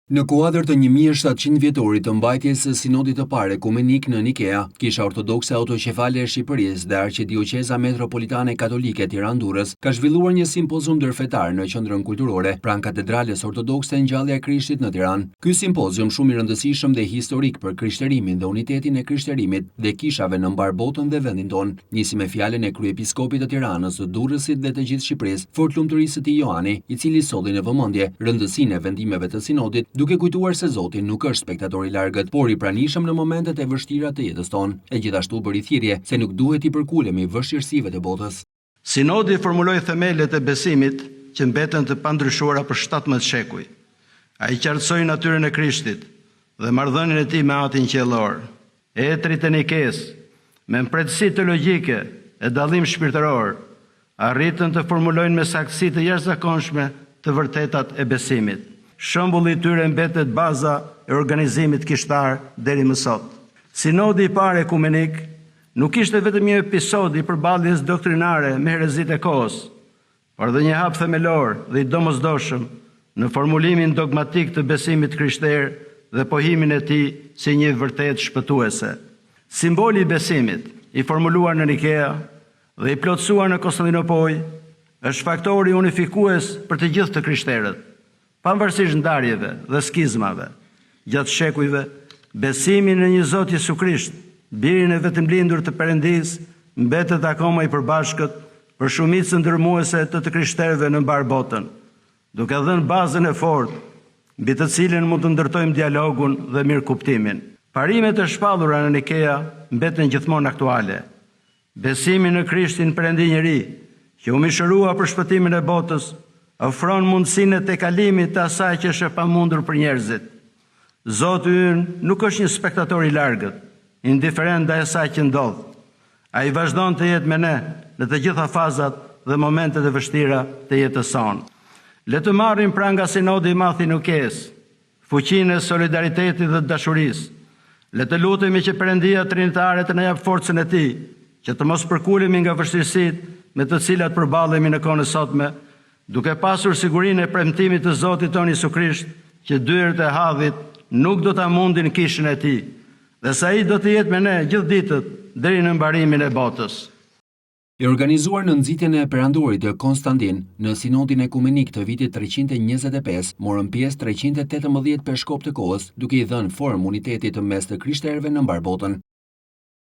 Në kuadër të 1700 vjetorit të mbajtjes së sinodit të parë ekumenik në Nikea, Kisha Ortodokse Autoqefale e Shqipërisë dhe Arqidioqeza Metropolitane Katolike Tiranë-Durrës ka zhvilluar një simpozium ndërfetar në qendrën kulturore pranë Katedrales Ortodokse Ngjallja e Krishtit në Tiranë. Ky simpozium shumë i rëndësishëm dhe historik për krishterimin dhe unitetin e krishterimit dhe kishave në mbar botën dhe vendin tonë, nisi me fjalën e kryepiskopit të Tiranës, të Durrësit dhe të gjithë Shqipërisë, fortlumtërisë të Johani, i cili solli në vëmendje rëndësinë e vendimeve të sinodit, duke kujtuar se Zoti nuk është spektator i largët, por i pranishëm në momentet e vështira të jetës tonë, e gjithashtu bëri thirrje se nuk duhet i përkulemi vështirësive të botës. Sinodi formuloi themelet e besimit që mbeten të pandryshuara për 17 shekuj. Ai qartësoi natyrën e Krishtit dhe marrëdhënien e tij me Atin qiellor. Etrit e Nikes, me mpretësi teologjike e dallim shpirtëror, arritën të formulojnë me saktësi të jashtëzakonshme të vërtetat e besimit. Shembulli i tyre mbetet baza e organizimit kishtar deri më sot. Sinodi i parë ekumenik nuk ishte vetëm një episod i përballjes doktrinare me herezitë e kohës, por dhe një hap themelor dhe i domosdoshëm në formulimin dogmatik të besimit krishterë dhe pohimin e tij si një vërtet shpëtuese. Simboli i besimit, i formuluar në Nikea dhe i plotësuar në Konstantinopol, është faktori unifikues për të gjithë të krishterët. Pavarësisht ndarjeve dhe skizmave, gjatë shekujve, besimi në një Zot Jezu Krisht, birin e vetëmlindur të Perëndisë, mbetet akoma i përbashkët për shumicën ndërmuese të krishterëve në mbar botën, duke dhënë bazën e fortë mbi të cilën mund të ndërtojmë dialogun dhe mirëkuptimin. Parimet e shpallura në Nikea mbeten gjithmonë aktuale. Besimi në Krishtin Perëndi njeri, që u mishërua për shpëtimin e botës, ofron mundësinë e tejkalimit të asaj që është e pamundur për njerëzit. Zoti ynë nuk është një spektator i largët, indiferent ndaj asaj që ndodh. Ai vazhdon të jetë me ne në të gjitha fazat dhe momentet e vështira të jetës sonë. Le të marrim pra nga sinodi i madh i Nikes fuqinë e solidaritetit dhe dashurisë. Le të lutemi që Perëndia Trinitare të na jap forcën e tij, që të mos përkulemi nga vështirësitë me të cilat përballemi në kohën e sotme, duke pasur sigurinë e premtimit të Zotit tonë Jezu Krisht, që dyert e hadhit nuk do ta mundin kishën e tij, dhe sa ai do të jetë me ne gjithë ditët deri në mbarimin e botës. I organizuar në nxitjen e perandorit të Konstantin në sinodin ekumenik të vitit 325, morën pjesë 318 peshkop të kohës, duke i dhënë formë unitetit të mes të krishterëve në mbar botën.